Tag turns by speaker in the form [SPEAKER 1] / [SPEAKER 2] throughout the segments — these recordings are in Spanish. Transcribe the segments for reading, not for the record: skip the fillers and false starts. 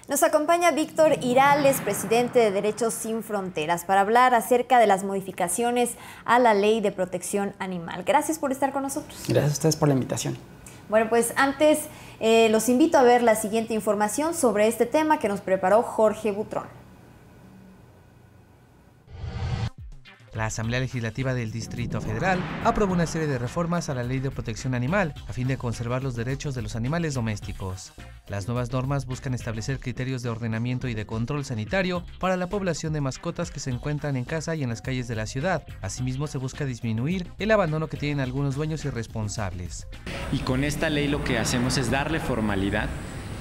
[SPEAKER 1] Nos acompaña Víctor Irales, presidente de Derechos Sin Fronteras, para hablar acerca de las modificaciones a la Ley de Protección Animal. Gracias por estar con nosotros.
[SPEAKER 2] Gracias a ustedes por la invitación.
[SPEAKER 1] Bueno, pues antes los invito a ver la siguiente información sobre este tema que nos preparó Jorge Butrón.
[SPEAKER 3] La Asamblea Legislativa del Distrito Federal aprobó una serie de reformas a la Ley de Protección Animal a fin de conservar los derechos de los animales domésticos. Las nuevas normas buscan establecer criterios de ordenamiento y de control sanitario para la población de mascotas que se encuentran en casa y en las calles de la ciudad. Asimismo, se busca disminuir el abandono que tienen algunos dueños irresponsables.
[SPEAKER 4] Y con esta ley lo que hacemos es darle formalidad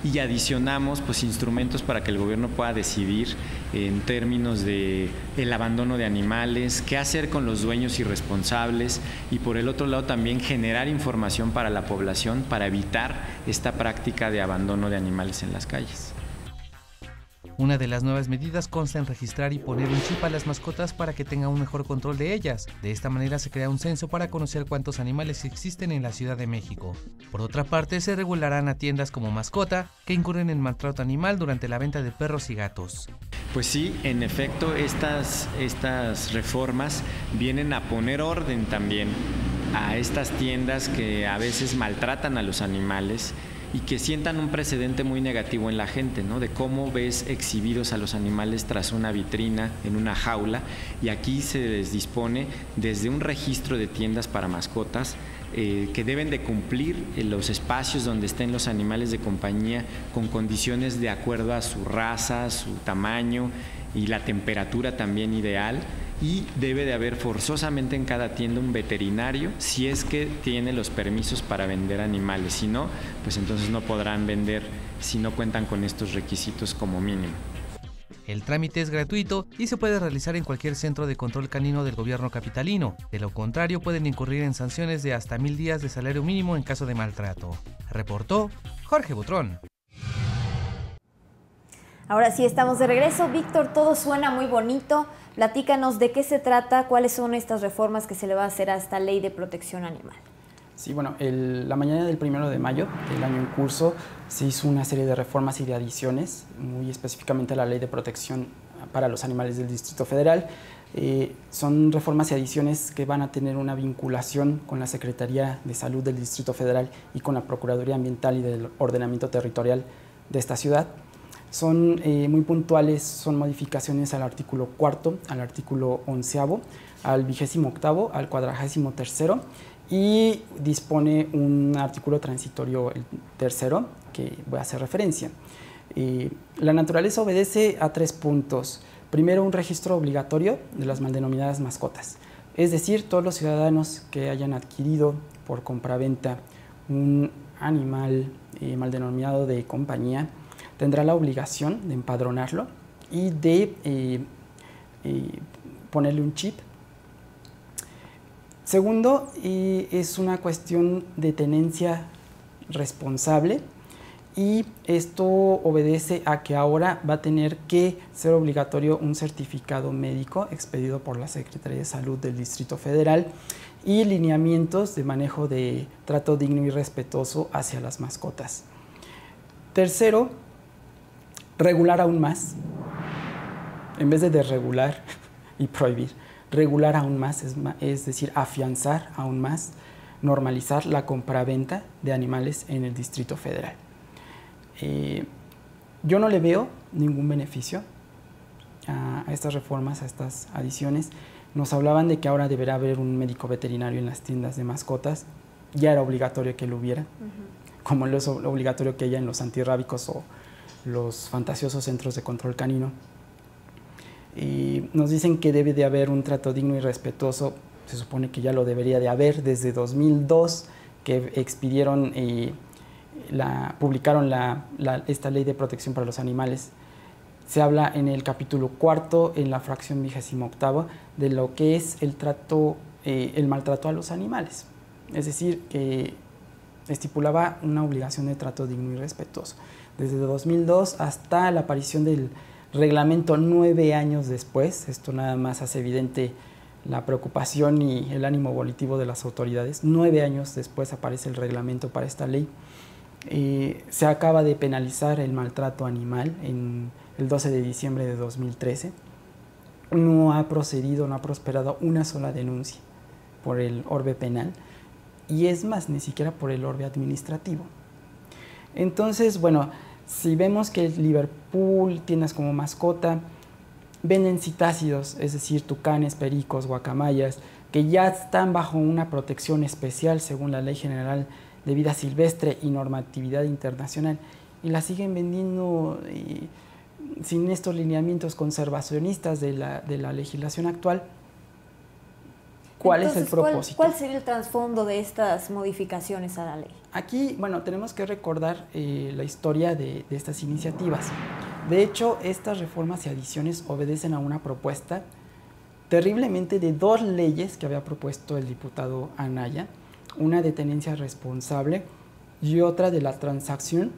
[SPEAKER 4] y adicionamos instrumentos para que el gobierno pueda decidir en términos de el abandono de animales, qué hacer con los dueños irresponsables y por el otro lado también generar información para la población para evitar esta práctica de abandono de animales en las calles.
[SPEAKER 3] Una de las nuevas medidas consta en registrar y poner un chip a las mascotas para que tengan un mejor control de ellas. De esta manera se crea un censo para conocer cuántos animales existen en la Ciudad de México. Por otra parte, se regularán a tiendas como Mascota que incurren en maltrato animal durante la venta de perros y gatos.
[SPEAKER 4] Pues sí, en efecto, estas reformas vienen a poner orden también a estas tiendas que a veces maltratan a los animales y que sientan un precedente muy negativo en la gente, ¿no? De cómo ves exhibidos a los animales tras una vitrina, en una jaula, y aquí se les dispone desde un registro de tiendas para mascotas que deben de cumplir los espacios donde estén los animales de compañía con condiciones de acuerdo a su raza, su tamaño y la temperatura también ideal. Y debe de haber forzosamente en cada tienda un veterinario si es que tiene los permisos para vender animales. Si no, pues entonces no podrán vender si no cuentan con estos requisitos como mínimo.
[SPEAKER 3] El trámite es gratuito y se puede realizar en cualquier centro de control canino del gobierno capitalino. De lo contrario, pueden incurrir en sanciones de hasta 1000 días de salario mínimo en caso de maltrato. Reportó Jorge Butrón.
[SPEAKER 1] Ahora sí, estamos de regreso. Víctor, todo suena muy bonito. Platícanos de qué se trata, cuáles son estas reformas que se le va a hacer a esta Ley de Protección Animal.
[SPEAKER 2] Sí, bueno, la mañana del 1 de mayo del año en curso se hizo una serie de reformas y de adiciones, muy específicamente a la Ley de Protección para los Animales del Distrito Federal. Son reformas y adiciones que van a tener una vinculación con la Secretaría de Salud del Distrito Federal y con la Procuraduría Ambiental y del Ordenamiento Territorial de esta ciudad. Son muy puntuales, son modificaciones al artículo 4, al artículo 11º, al 28º, al 43º y dispone un artículo transitorio, el 3º, que voy a hacer referencia. La naturaleza obedece a 3 puntos. Primero, un registro obligatorio de las mal denominadas mascotas. Es decir, todos los ciudadanos que hayan adquirido por compraventa un animal mal denominado de compañía tendrá la obligación de empadronarlo y de ponerle un chip. Segundo, es una cuestión de tenencia responsable y esto obedece a que ahora va a tener que ser obligatorio un certificado médico expedido por la Secretaría de Salud del Distrito Federal y lineamientos de manejo de trato digno y respetuoso hacia las mascotas. Tercero, regular aún más, en vez de desregular y prohibir, regular aún más, es decir, afianzar aún más, normalizar la compraventa de animales en el Distrito Federal. Yo no le veo ningún beneficio a estas reformas, a estas adiciones. Nos hablaban de que ahora deberá haber un médico veterinario en las tiendas de mascotas, ya era obligatorio que lo hubiera, como lo es obligatorio que haya en los antirrábicos o los fantasiosos centros de control canino. Y nos dicen que debe de haber un trato digno y respetuoso, se supone que ya lo debería de haber desde 2002, que expidieron, publicaron esta Ley de Protección para los Animales. Se habla en el capítulo 4, en la fracción 28ª, de lo que es el maltrato a los animales. Es decir, que estipulaba una obligación de trato digno y respetuoso. Desde 2002 hasta la aparición del reglamento 9 años después, esto nada más hace evidente la preocupación y el ánimo volitivo de las autoridades. 9 años después aparece el reglamento para esta ley. Se acaba de penalizar el maltrato animal en el 12 de diciembre de 2013. No ha procedido, no ha prosperado una sola denuncia por el orbe penal, y es más, ni siquiera por el orbe administrativo. Entonces, bueno, si vemos que Liverpool, tiendas como mascota, venden citácidos, es decir, tucanes, pericos, guacamayas, que ya están bajo una protección especial según la Ley General de Vida Silvestre y normatividad internacional, y la siguen vendiendo sin estos lineamientos conservacionistas de la legislación actual. ¿Cuál es el propósito?
[SPEAKER 1] ¿Cuál sería el trasfondo de estas modificaciones a la ley?
[SPEAKER 2] Aquí, bueno, tenemos que recordar la historia de estas iniciativas. De hecho, estas reformas y adiciones obedecen a una propuesta terriblemente de dos leyes que había propuesto el diputado Anaya, una de tenencia responsable y otra de la transacción,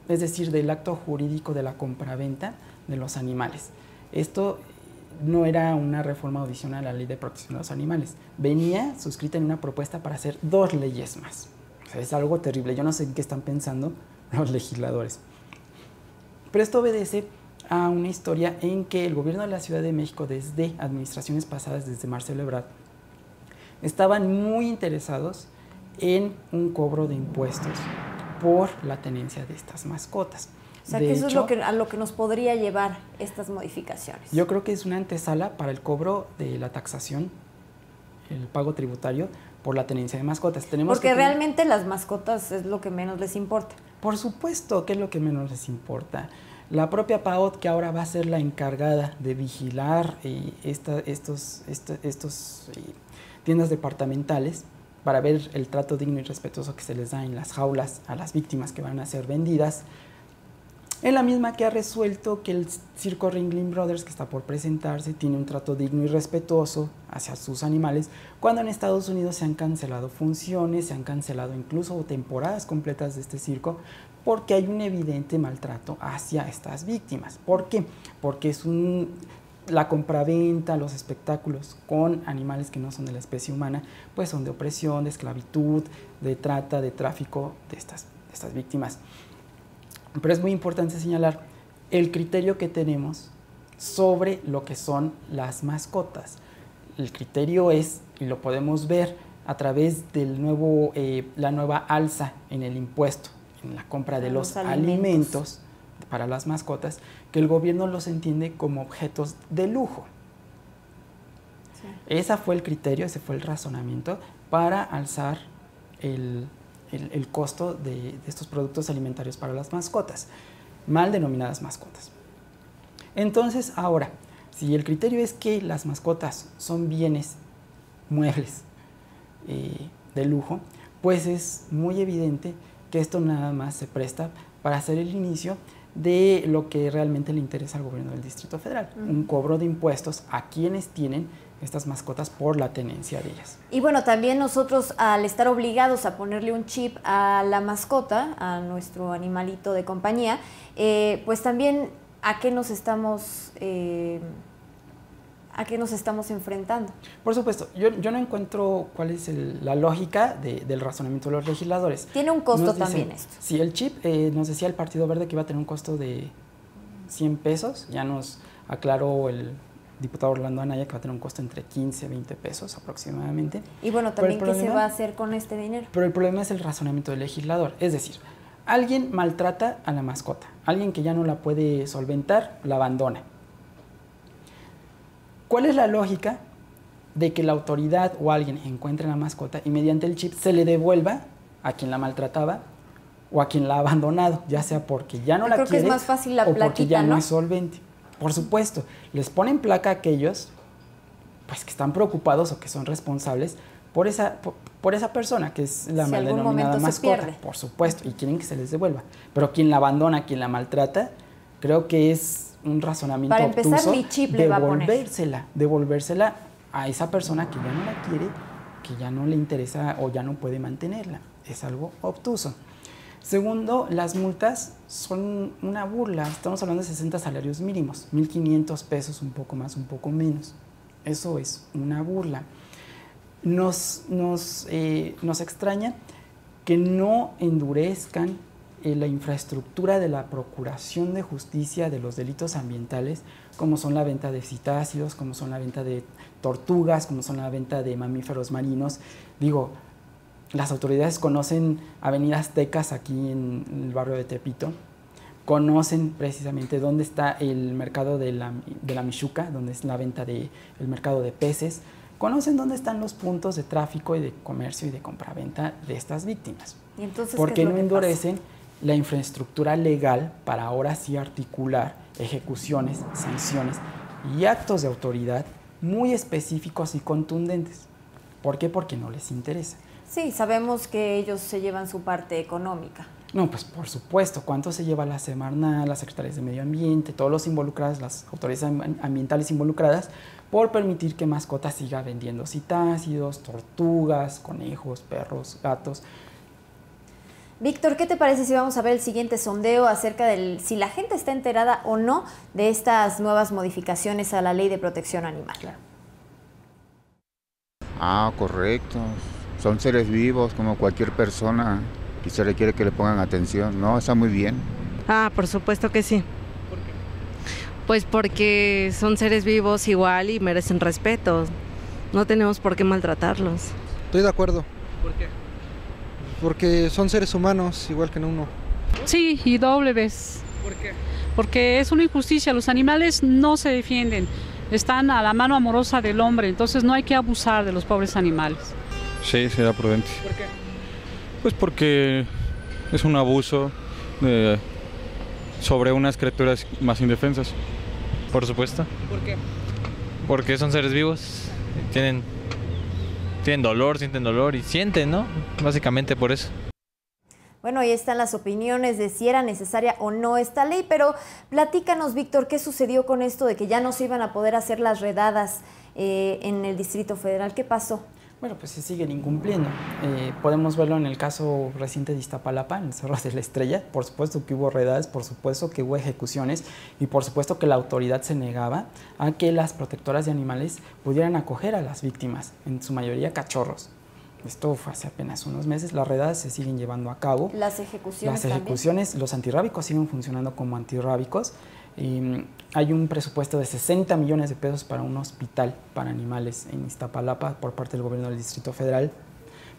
[SPEAKER 2] es decir, del acto jurídico de la compraventa de los animales. Esto no era una reforma adicional a la Ley de Protección de los Animales, venía suscrita en una propuesta para hacer dos leyes más. O sea, es algo terrible, yo no sé en qué están pensando los legisladores. Pero esto obedece a una historia en que el gobierno de la Ciudad de México, desde administraciones pasadas, desde Marcelo Ebrard, estaban muy interesados en un cobro de impuestos por la tenencia de estas mascotas.
[SPEAKER 1] O sea, que eso es a lo que nos podría llevar estas modificaciones.
[SPEAKER 2] Yo creo que es una antesala para el cobro de la taxación, el pago tributario por la tenencia de mascotas.
[SPEAKER 1] Porque realmente las mascotas es lo que menos les importa.
[SPEAKER 2] Por supuesto que es lo que menos les importa. La propia PAOT, que ahora va a ser la encargada de vigilar estos tiendas departamentales para ver el trato digno y respetuoso que se les da en las jaulas a las víctimas que van a ser vendidas, es la misma que ha resuelto que el circo Ringling Brothers, que está por presentarse, tiene un trato digno y respetuoso hacia sus animales, cuando en Estados Unidos se han cancelado funciones, se han cancelado incluso temporadas completas de este circo, porque hay un evidente maltrato hacia estas víctimas. ¿Por qué? Porque es la compraventa, los espectáculos con animales que no son de la especie humana, pues son de opresión, de esclavitud, de trata, de tráfico de estas víctimas. Pero es muy importante señalar el criterio que tenemos sobre lo que son las mascotas. El criterio es, y lo podemos ver a través del la nueva alza en el impuesto, en la compra de los alimentos para las mascotas, que el gobierno los entiende como objetos de lujo. Sí. Ese fue el criterio, ese fue el razonamiento para alzar el costo de estos productos alimentarios para las mascotas, mal denominadas mascotas. Entonces, ahora, si el criterio es que las mascotas son bienes muebles de lujo, pues es muy evidente que esto nada más se presta para hacer el inicio de lo que realmente le interesa al gobierno del Distrito Federal, un cobro de impuestos a quienes tienen estas mascotas por la tenencia de ellas.
[SPEAKER 1] Y bueno, también nosotros, al estar obligados a ponerle un chip a la mascota, a nuestro animalito de compañía, pues también ¿a qué nos estamos enfrentando?
[SPEAKER 2] Por supuesto, yo no encuentro cuál es la lógica del razonamiento de los legisladores.
[SPEAKER 1] Tiene un costo también esto.
[SPEAKER 2] Sí, el chip, nos decía el Partido Verde que iba a tener un costo de 100 pesos, ya nos aclaró el diputado Orlando Anaya que va a tener un costo entre 15 y 20 pesos aproximadamente.
[SPEAKER 1] Y bueno, también ¿qué se va a hacer con este dinero?
[SPEAKER 2] Pero el problema es el razonamiento del legislador, es decir, alguien maltrata a la mascota, alguien que ya no la puede solventar, la abandona. ¿Cuál es la lógica de que la autoridad o alguien encuentre la mascota y mediante el chip se le devuelva a quien la maltrataba o a quien la ha abandonado, ya sea porque ya no la quiere,
[SPEAKER 1] que es más fácil la
[SPEAKER 2] o
[SPEAKER 1] plaquita,
[SPEAKER 2] porque ya no es solvente? Por supuesto, les ponen placa a aquellos pues, que están preocupados o que son responsables por esa persona, que es la mal denominada mascota, por supuesto, y quieren que se les devuelva. Pero quien la abandona, quien la maltrata, creo que es un razonamiento
[SPEAKER 1] para empezar,
[SPEAKER 2] obtuso,
[SPEAKER 1] mi chip le va a poner.
[SPEAKER 2] Devolvérsela a esa persona que ya no la quiere, que ya no le interesa o ya no puede mantenerla. Es algo obtuso. Segundo, las multas son una burla. Estamos hablando de 60 salarios mínimos, 1,500 pesos, un poco más, un poco menos. Eso es una burla. Nos extraña que no endurezcan la infraestructura de la procuración de justicia de los delitos ambientales, como son la venta de citácidos, como son la venta de tortugas, como son la venta de mamíferos marinos. Digo, las autoridades conocen Avenida Aztecas aquí en el barrio de Tepito, conocen precisamente dónde está el mercado de la Mixuca, donde es la venta del mercado de peces, conocen dónde están los puntos de tráfico y de comercio y de compraventa de estas víctimas.
[SPEAKER 1] ¿Y entonces
[SPEAKER 2] ¿por qué no endurecen
[SPEAKER 1] pasa?
[SPEAKER 2] La infraestructura legal para ahora sí articular ejecuciones, sanciones y actos de autoridad muy específicos y contundentes? ¿Por qué? Porque no les interesa.
[SPEAKER 1] Sí, sabemos que ellos se llevan su parte económica.
[SPEAKER 2] No, pues por supuesto, ¿cuánto se lleva la Semarnat, las secretarias de Medio Ambiente, todos los involucrados, las autoridades ambientales involucradas, por permitir que Mascotas siga vendiendo citácidos, tortugas, conejos, perros, gatos?
[SPEAKER 1] Víctor, ¿qué te parece si vamos a ver el siguiente sondeo acerca de si la gente está enterada o no de estas nuevas modificaciones a la Ley de Protección Animal?
[SPEAKER 2] Claro.
[SPEAKER 5] Ah, correcto. Son seres vivos como cualquier persona y se requiere que le pongan atención. No, está muy bien.
[SPEAKER 6] Ah, por supuesto que sí.
[SPEAKER 7] ¿Por qué?
[SPEAKER 6] Pues porque son seres vivos igual y merecen respeto. No tenemos por qué maltratarlos.
[SPEAKER 8] Estoy de acuerdo.
[SPEAKER 7] ¿Por qué?
[SPEAKER 8] Porque son seres humanos igual que uno.
[SPEAKER 9] Sí, y doble vez.
[SPEAKER 7] ¿Por qué?
[SPEAKER 9] Porque es una injusticia, los animales no se defienden, están a la mano amorosa del hombre, entonces no hay que abusar de los pobres animales.
[SPEAKER 10] Sí, será prudente.
[SPEAKER 7] ¿Por qué?
[SPEAKER 10] Pues porque es un abuso sobre unas criaturas más indefensas.
[SPEAKER 11] Por supuesto.
[SPEAKER 7] ¿Por qué?
[SPEAKER 11] Porque son seres vivos, tienen dolor, sienten dolor y sienten, ¿no? Básicamente por eso.
[SPEAKER 1] Bueno, ahí están las opiniones de si era necesaria o no esta ley, pero platícanos, Víctor, ¿qué sucedió con esto de que ya no se iban a poder hacer las redadas en el Distrito Federal? ¿Qué pasó?
[SPEAKER 2] Bueno, pues se siguen incumpliendo. Podemos verlo en el caso reciente de Iztapalapa, en el Cerro de la Estrella. Por supuesto que hubo redadas, por supuesto que hubo ejecuciones y por supuesto que la autoridad se negaba a que las protectoras de animales pudieran acoger a las víctimas, en su mayoría cachorros. Esto fue hace apenas unos meses. Las redadas se siguen llevando a cabo.
[SPEAKER 1] Las ejecuciones
[SPEAKER 2] también. Los antirrábicos siguen funcionando como antirrábicos. Hay un presupuesto de 60 millones de pesos para un hospital para animales en Iztapalapa por parte del gobierno del Distrito Federal.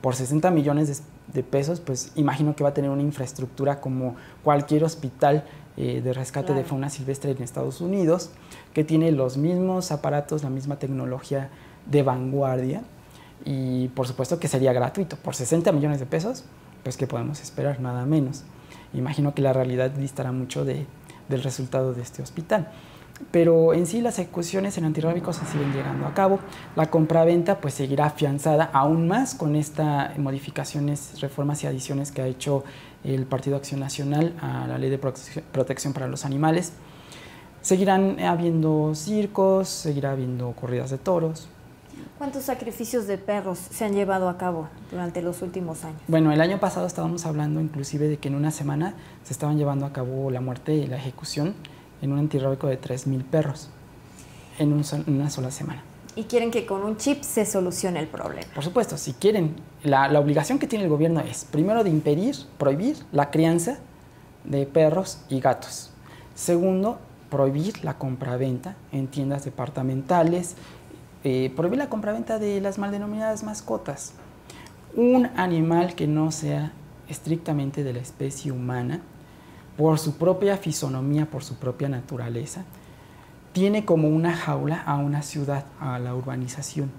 [SPEAKER 2] Por 60 millones de pesos, pues imagino que va a tener una infraestructura como cualquier hospital de rescate de fauna silvestre en Estados Unidos, que tiene los mismos aparatos, la misma tecnología de vanguardia, y por supuesto que sería gratuito. Por 60 millones de pesos, pues ¿qué podemos esperar? Nada menos. Imagino que la realidad distará mucho del resultado de este hospital. Pero en sí las ejecuciones en antirrábicos se siguen llegando a cabo. La compraventa pues seguirá afianzada aún más con estas modificaciones, reformas y adiciones que ha hecho el Partido Acción Nacional a la Ley de Protección para los Animales. Seguirán habiendo circos, seguirá habiendo corridas de toros.
[SPEAKER 1] ¿Cuántos sacrificios de perros se han llevado a cabo durante los últimos años?
[SPEAKER 2] Bueno, el año pasado estábamos hablando inclusive de que en una semana se estaban llevando a cabo la muerte y la ejecución en un antirrábico de 3,000 perros en una sola semana.
[SPEAKER 1] ¿Y quieren que con un chip se solucione el problema?
[SPEAKER 2] Por supuesto, si quieren, la obligación que tiene el gobierno es, primero, de prohibir la crianza de perros y gatos. Segundo, prohibir la compraventa en tiendas departamentales, prohibir la compraventa de las mal denominadas mascotas. Un animal que no sea estrictamente de la especie humana, por su propia fisonomía, por su propia naturaleza, tiene como una jaula a una ciudad, a la urbanización.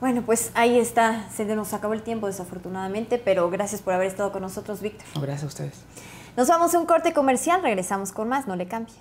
[SPEAKER 1] Bueno, pues ahí está, se nos acabó el tiempo desafortunadamente, pero gracias por haber estado con nosotros, Víctor.
[SPEAKER 2] No, gracias a ustedes.
[SPEAKER 1] Nos vamos a un corte comercial, regresamos con más, no le cambie.